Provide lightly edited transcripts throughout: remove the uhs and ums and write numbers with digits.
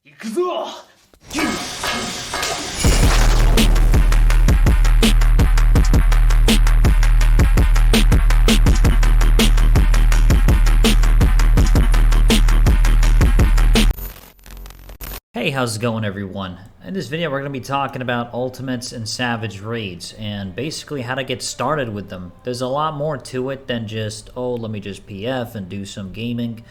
行くぞ! Hey, how's it going, everyone? In this video, we're going to be talking about ultimates and savage raids, and basically how to get started with them. There's a lot more to it than just, oh, let me just PF and do some gaming.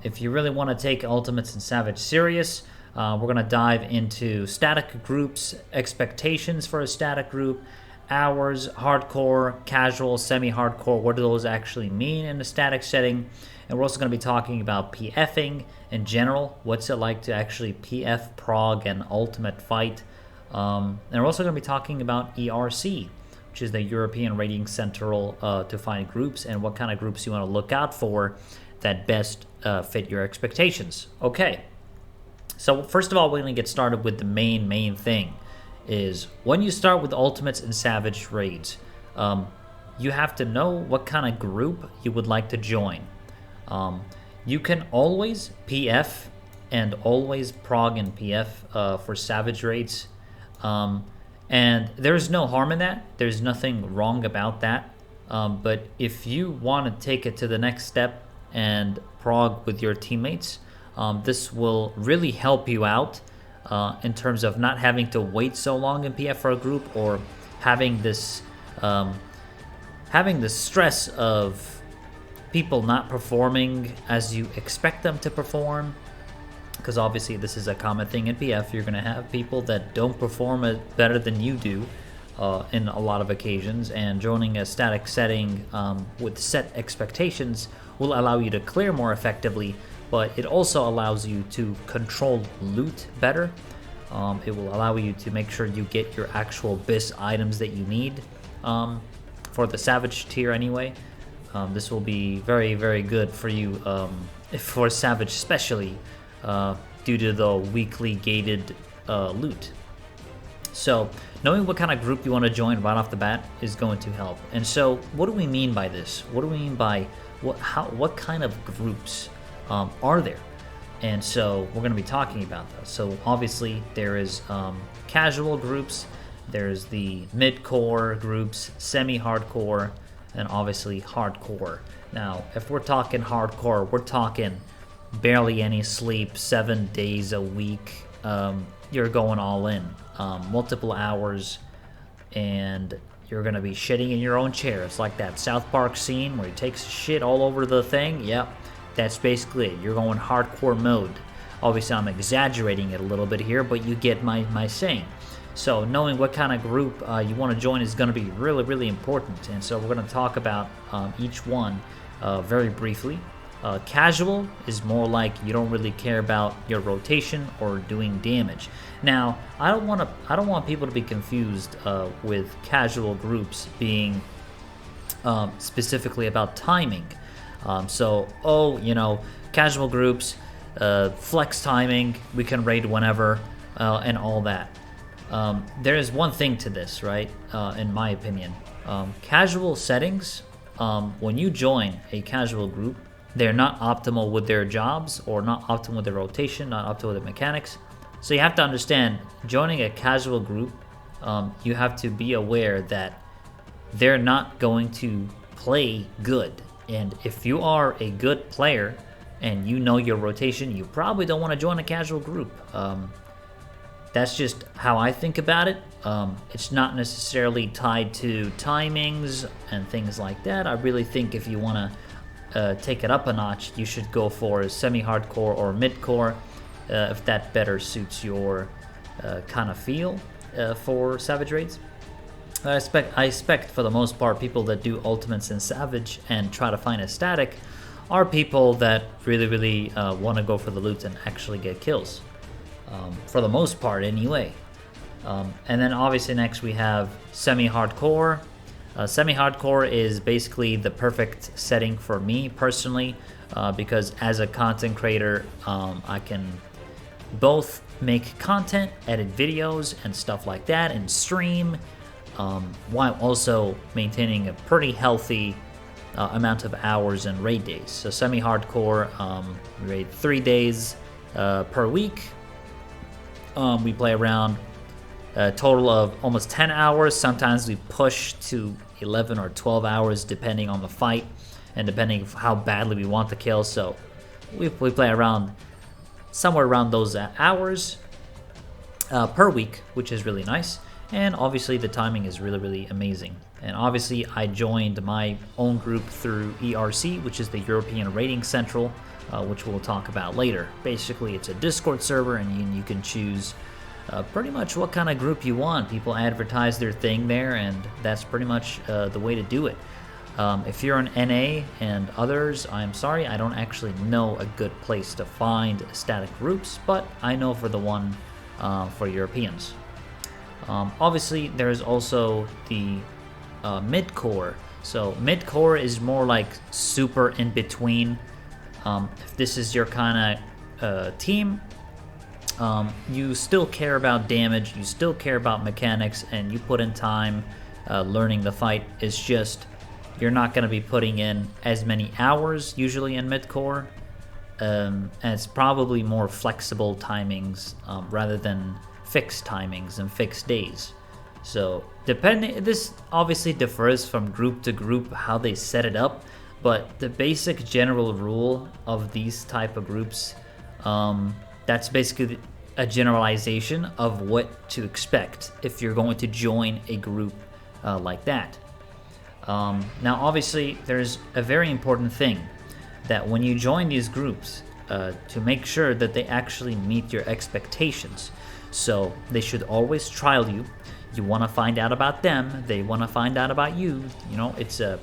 If you really want to take ultimates and savage serious, we're going to dive into static groups, expectations for a static group, hours, hardcore, casual, semi-hardcore, what do those actually mean in a static setting. And we're also going to be talking about PFing in general. What's it like to actually PF, prog, and ultimate fight? And we're also going to be talking about ERC, which is the European Rating Central to find groups and what kind of groups you want to look out for that best fit your expectations. Okay, so first of all, we're going to get started with the main thing. Is when you start with ultimates and savage raids, you have to know what kind of group you would like to join. You can always PF and always prog and PF for savage raids, and there's no harm in that. There's nothing wrong about that, but if you want to take it to the next step and prog with your teammates, this will really help you out in terms of not having to wait so long in PF for a group, or having this stress of people not performing as you expect them to perform, because obviously this is a common thing in PF. You're going to have people that don't perform it better than you do in a lot of occasions, and joining a static setting with set expectations will allow you to clear more effectively, but it also allows you to control loot better. It will allow you to make sure you get your actual BIS items that you need for the savage tier anyway. This will be very good for you, for savage especially, due to the weekly gated loot. So knowing what kind of group you want to join right off the bat is going to help. And so what do we mean by this? What do we mean by what kind of groups are there? And so we're going to be talking about those. So obviously there is casual groups, there's the mid-core groups, semi-hardcore, and obviously hardcore. Now, if we're talking hardcore, we're talking barely any sleep, 7 days a week. You're going all in, multiple hours, and you're gonna be shitting in your own chair. It's like that South Park scene where he takes shit all over the thing. Yep, that's basically it. You're going hardcore mode. Obviously, I'm exaggerating it a little bit here, but you get my saying. So knowing what kind of group you want to join is going to be really important. And so we're going to talk about each one very briefly. Casual is more like you don't really care about your rotation or doing damage. Now, I don't want people to be confused with casual groups being specifically about timing. Casual groups, flex timing, we can raid whenever, and all that. There is one thing to this, right? In my opinion, casual settings, when you join a casual group, they're not optimal with their jobs, or not optimal with their rotation, not optimal with their mechanics. So you have to understand, joining a casual group, you have to be aware that they're not going to play good. And if you are a good player and you know your rotation, you probably don't want to join a casual group. That's just how I think about it. It's not necessarily tied to timings and things like that. I really think if you want to take it up a notch, you should go for semi-hardcore or mid-core, if that better suits your kind of feel for savage raids. I expect for the most part, people that do ultimates and savage and try to find a static are people that really want to go for the loot and actually get kills. For the most part anyway. And then obviously next we have semi-hardcore. Semi-hardcore is basically the perfect setting for me personally, because as a content creator, I can both make content, edit videos and stuff like that, and stream, while also maintaining a pretty healthy amount of hours and raid days. So semi-hardcore, we raid 3 days per week, We play around a total of almost 10 hours. Sometimes we push to 11 or 12 hours depending on the fight and depending on how badly we want to kill. So we play around somewhere around those hours per week, which is really nice. And obviously the timing is really, really amazing. And obviously I joined my own group through ERC, which is the European Rating Central, which we'll talk about later. Basically, it's a Discord server, and you can choose pretty much what kind of group you want. People advertise their thing there, and that's pretty much the way to do it. If you're an NA and others, I'm sorry, I don't actually know a good place to find static groups, but I know for the one for Europeans. Obviously, there's also the mid-core. So mid-core is more like super in between. If this is your kind of team, you still care about damage, you still care about mechanics, and you put in time learning the fight. It's just you're not going to be putting in as many hours usually in mid-core, and it's probably more flexible timings rather than fixed timings and fixed days. So this obviously differs from group to group how they set it up, but the basic general rule of these type of groups, that's basically a generalization of what to expect if you're going to join a group like that. Now obviously there's a very important thing that when you join these groups, to make sure that they actually meet your expectations. So they should always trial you. You want to find out about them, they want to find out about you. You know, it's a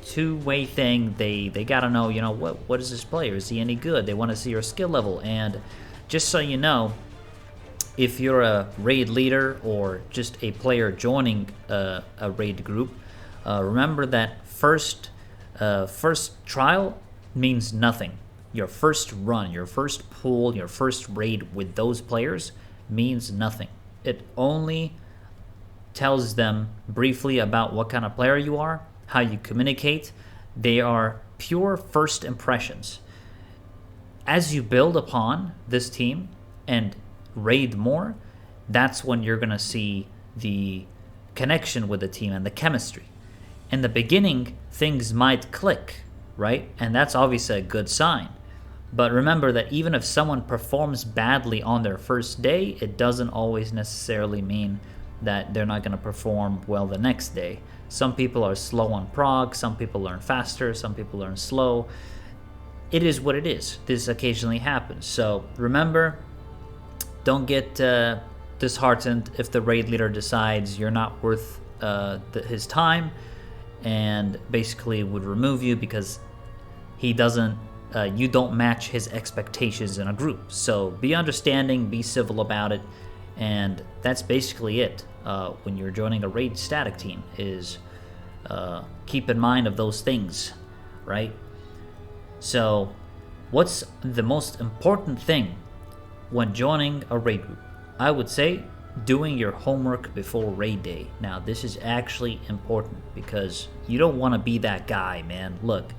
two-way thing. They gotta know, you know, what is this player? Is he any good? They want to see your skill level. And just so you know, if you're a raid leader or just a player joining a raid group, remember that first trial means nothing. Your first run, your first pool, your first raid with those players means nothing. It only tells them briefly about what kind of player you are, how you communicate. They are pure first impressions. As you build upon this team and raid more, that's when you're going to see the connection with the team and the chemistry. In the beginning, things might click, right? And that's obviously a good sign. But remember that even if someone performs badly on their first day, it doesn't always necessarily mean that they're not going to perform well the next day. Some people are slow on prog, some people learn faster, some people learn slow. It is what it is. This occasionally happens. So remember, don't get disheartened if the raid leader decides you're not worth his time and basically would remove you because he doesn't you don't match his expectations in a group. So be understanding, be civil about it, and that's basically it. When you're joining a raid static team, is keep in mind of those things, right? So what's the most important thing when joining a raid group? I would say doing your homework before raid day. Now this is actually important because you don't want to be that guy, man. Look,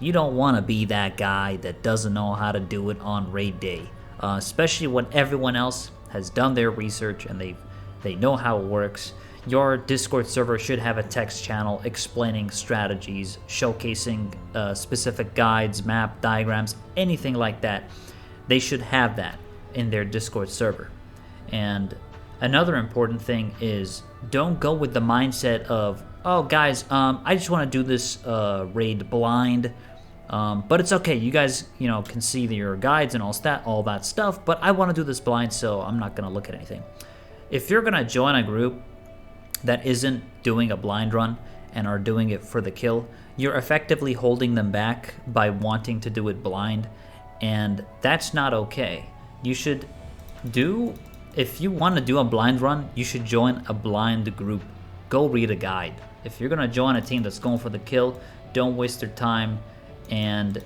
you don't want to be that guy that doesn't know how to do it on raid day, especially when everyone else has done their research and they know how it works. Your Discord server should have a text channel explaining strategies, showcasing specific guides, map, diagrams, anything like that. They should have that in their Discord server. And another important thing is don't go with the mindset of, oh guys, I just want to do this raid blind, but it's okay. You guys, can see your guides and all that stuff, but I want to do this blind, so I'm not going to look at anything. If you're going to join a group that isn't doing a blind run and are doing it for the kill, you're effectively holding them back by wanting to do it blind, and that's not okay. If you want to do a blind run, you should join a blind group. Go read a guide. If you're going to join a team that's going for the kill, don't waste your time, and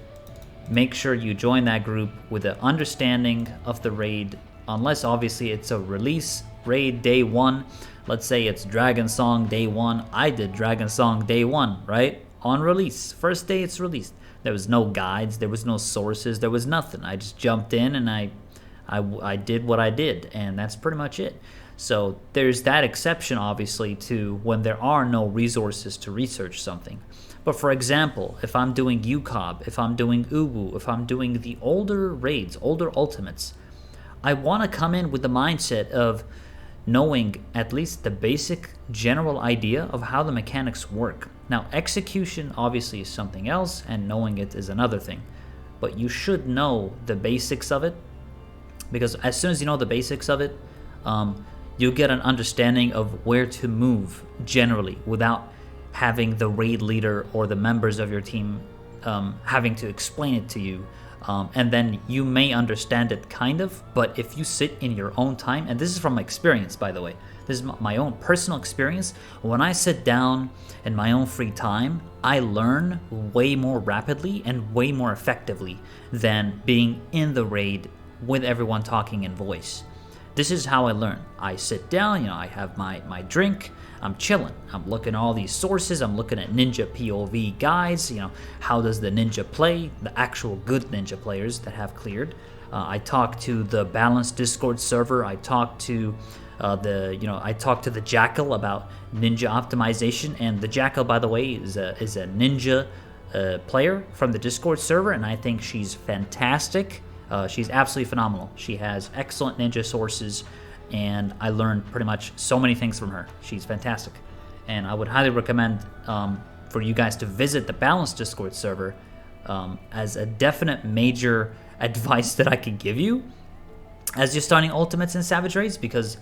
make sure you join that group with an understanding of the raid, unless obviously it's a release raid day one. Let's say it's Dragon Song day one. I did Dragon Song day one, right? On release. First day it's released. There was no guides, there was no sources, there was nothing. I just jumped in and I I did what I did, and that's pretty much it. So there's that exception, obviously, to when there are no resources to research something. But for example, if I'm doing UCOB, if I'm doing Ubu, if I'm doing the older raids, older ultimates, I want to come in with the mindset of knowing at least the basic general idea of how the mechanics work. Now, execution obviously is something else, and knowing it is another thing. But you should know the basics of it, because as soon as you know the basics of it, you'll get an understanding of where to move generally without having the raid leader or the members of your team having to explain it to you. And then you may understand it kind of, but if you sit in your own time, and this is from my experience, by the way, this is my own personal experience, when I sit down in my own free time, I learn way more rapidly and way more effectively than being in the raid with everyone talking in voice. This is how I learn. I sit down, I have my drink, I'm chilling. I'm looking at all these sources. I'm looking at ninja POV guides. How does the ninja play? The actual good ninja players that have cleared. I talk to the balanced Discord server. I talk to the Jackal about ninja optimization. And the Jackal, by the way, is a ninja player from the Discord server, and I think she's fantastic. She's absolutely phenomenal. She has excellent ninja sources, and I learned pretty much so many things from her. She's fantastic. And I would highly recommend for you guys to visit the Balanced Discord server as a definite major advice that I could give you as you're starting Ultimates and Savage Raids, because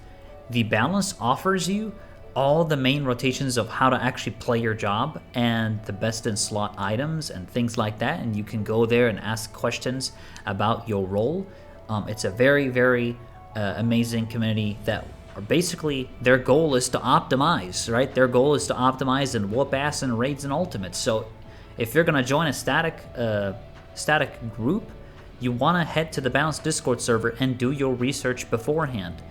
the Balance offers you all the main rotations of how to actually play your job and the best in slot items and things like that, and you can go there and ask questions about your role. It's a very, very amazing community that are basically, their goal is to optimize, right? Their goal is to optimize and whoop ass in raids and ultimates. So if you're going to join a static group, you want to head to the Balanced Discord server and do your research beforehand.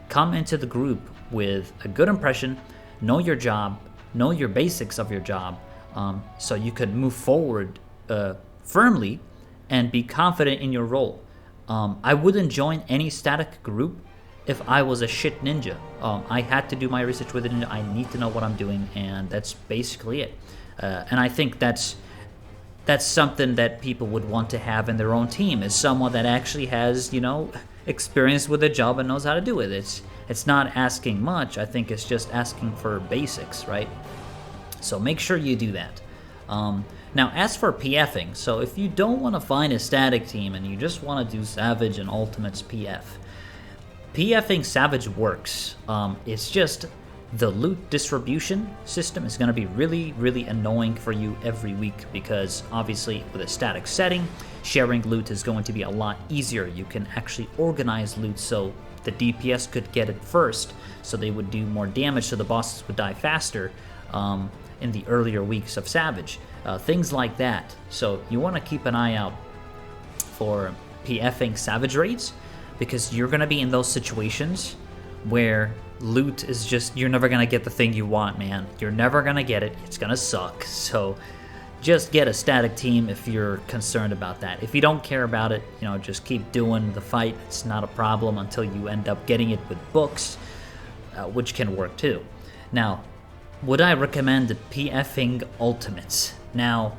Come into the group with a good impression, know your job, know your basics of your job, so you can move forward firmly and be confident in your role. I wouldn't join any static group if I was a shit ninja. I had to do my research with a ninja. I need to know what I'm doing, and that's basically it. And I think that's something that people would want to have in their own team, is someone that actually has, experience with a job and knows how to do it. It's not asking much. I think it's just asking for basics, right? So make sure you do that. Now, as for PFing, so if you don't want to find a static team and you just want to do Savage and Ultimates PFing Savage works. It's just the loot distribution system is going to be really, really annoying for you every week, because obviously with a static setting, sharing loot is going to be a lot easier. You can actually organize loot so the DPS could get it first, so they would do more damage, so the bosses would die faster in the earlier weeks of Savage. Things like that. So you want to keep an eye out for PFing Savage raids, because you're going to be in those situations where loot is just, you're never going to get the thing you want, man. You're never going to get it. It's going to suck. So just get a static team if you're concerned about that. If you don't care about it, just keep doing the fight. It's not a problem until you end up getting it with books, which can work too. Now, would I recommend PFing Ultimates? Now,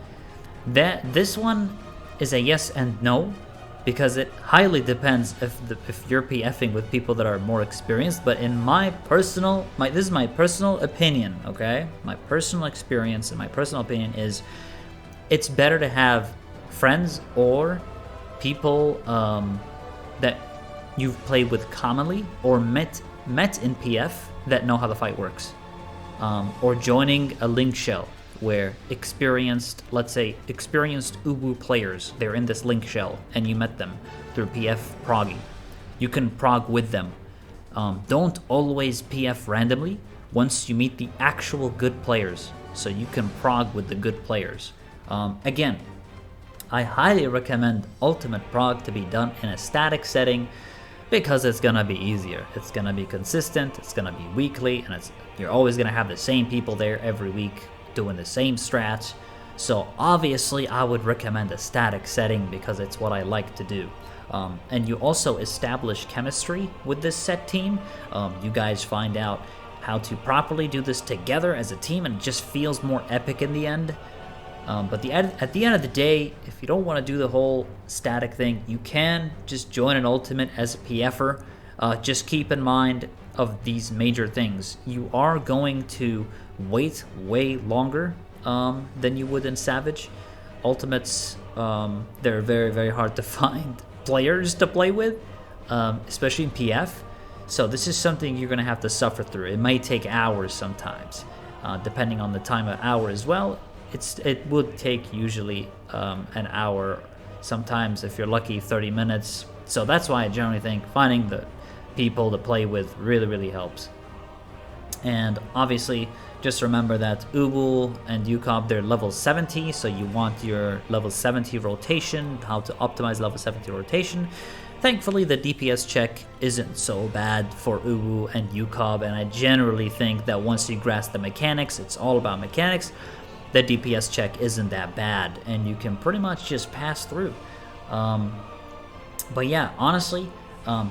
this one is a yes and no, because it highly depends if you're PFing with people that are more experienced. But in this is my personal opinion, okay? My personal experience and my personal opinion is it's better to have friends or people that you've played with commonly or met in PF that know how the fight works. Or joining a link shell where experienced Ubu players, they're in this link shell and you met them through PF progging. You can prog with them. Don't always PF randomly once you meet the actual good players, so you can prog with the good players. Again, I highly recommend Ultimate Prog to be done in a static setting, because it's gonna be easier. It's gonna be consistent, it's gonna be weekly, and you're always gonna have the same people there every week doing the same strats. So obviously I would recommend a static setting because it's what I like to do. And you also establish chemistry with this set team. You guys find out how to properly do this together as a team, and it just feels more epic in the end. But at the end of the day, if you don't want to do the whole static thing, you can just join an ultimate as a PFer. Just keep in mind of these major things. You are going to wait way longer than you would in Savage. Ultimates, they're very, very hard to find players to play with, especially in PF. So this is something you're going to have to suffer through. It may take hours sometimes, depending on the time of hour as well. It would take usually an hour, sometimes if you're lucky 30 minutes. So that's why I generally think finding the people to play with really, really helps. And obviously, just remember that Ubu and Yukab, they're level 70, so you want your level 70 rotation, how to optimize level 70 rotation. Thankfully, the DPS check isn't so bad for Ubu and Yukab, and I generally think that once you grasp the mechanics, it's all about mechanics, the DPS check isn't that bad, and you can pretty much just pass through. But yeah, honestly,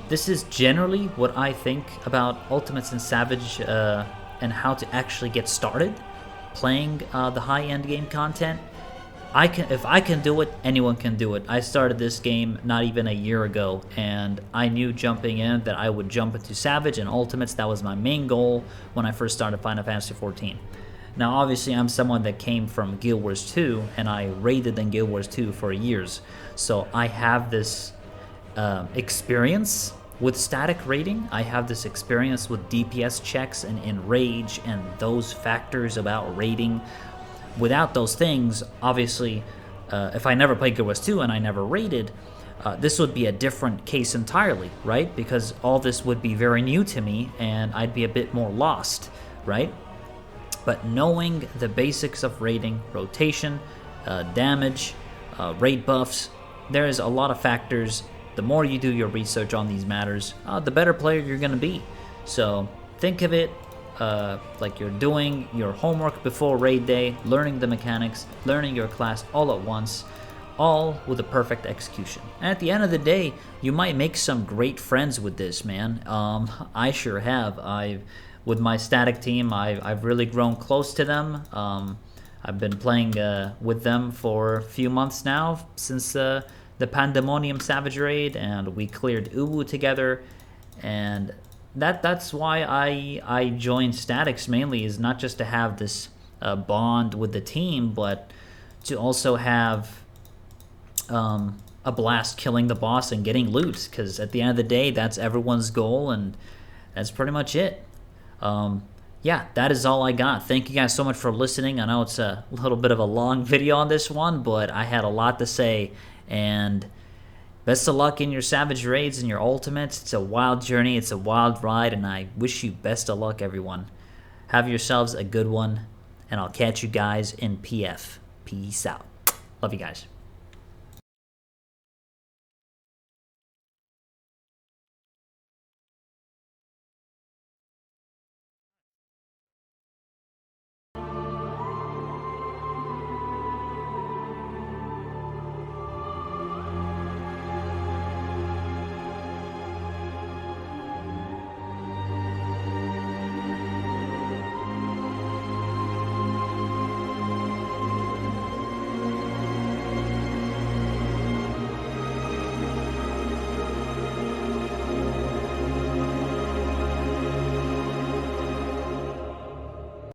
this is generally what I think about Ultimates and Savage and how to actually get started playing the high-end game content. If I can do it, anyone can do it. I started this game not even a year ago, and I knew jumping in that I would jump into Savage and Ultimates. That was my main goal when I first started Final Fantasy XIV. Now, obviously, I'm someone that came from Guild Wars 2, and I raided in Guild Wars 2 for years. So I have this experience with static raiding. I have this experience with DPS checks and enrage and those factors about raiding. Without those things, obviously, if I never played Guild Wars 2 and I never raided, this would be a different case entirely, right? Because all this would be very new to me, and I'd be a bit more lost, right? But knowing the basics of raiding, rotation, damage, raid buffs, there is a lot of factors. The more you do your research on these matters, the better player you're going to be. So think of it like you're doing your homework before raid day, learning the mechanics, learning your class all at once, all with a perfect execution. And at the end of the day, you might make some great friends with this, man. I sure have. With my static team, I've really grown close to them. I've been playing with them for a few months now, since the Pandemonium Savage raid, and we cleared Ubu together. And that's why I joined Statics mainly, is not just to have this bond with the team, but to also have a blast killing the boss and getting loot, because at the end of the day, that's everyone's goal, and that's pretty much it. Yeah, that is all I got. Thank you guys so much for listening. I know it's a little bit of a long video on this one, but I had a lot to say, and best of luck in your Savage raids and your ultimates. It's a wild journey, it's a wild ride, and I wish you best of luck, everyone. Have yourselves a good one, and I'll catch you guys in PF. Peace out. Love you guys.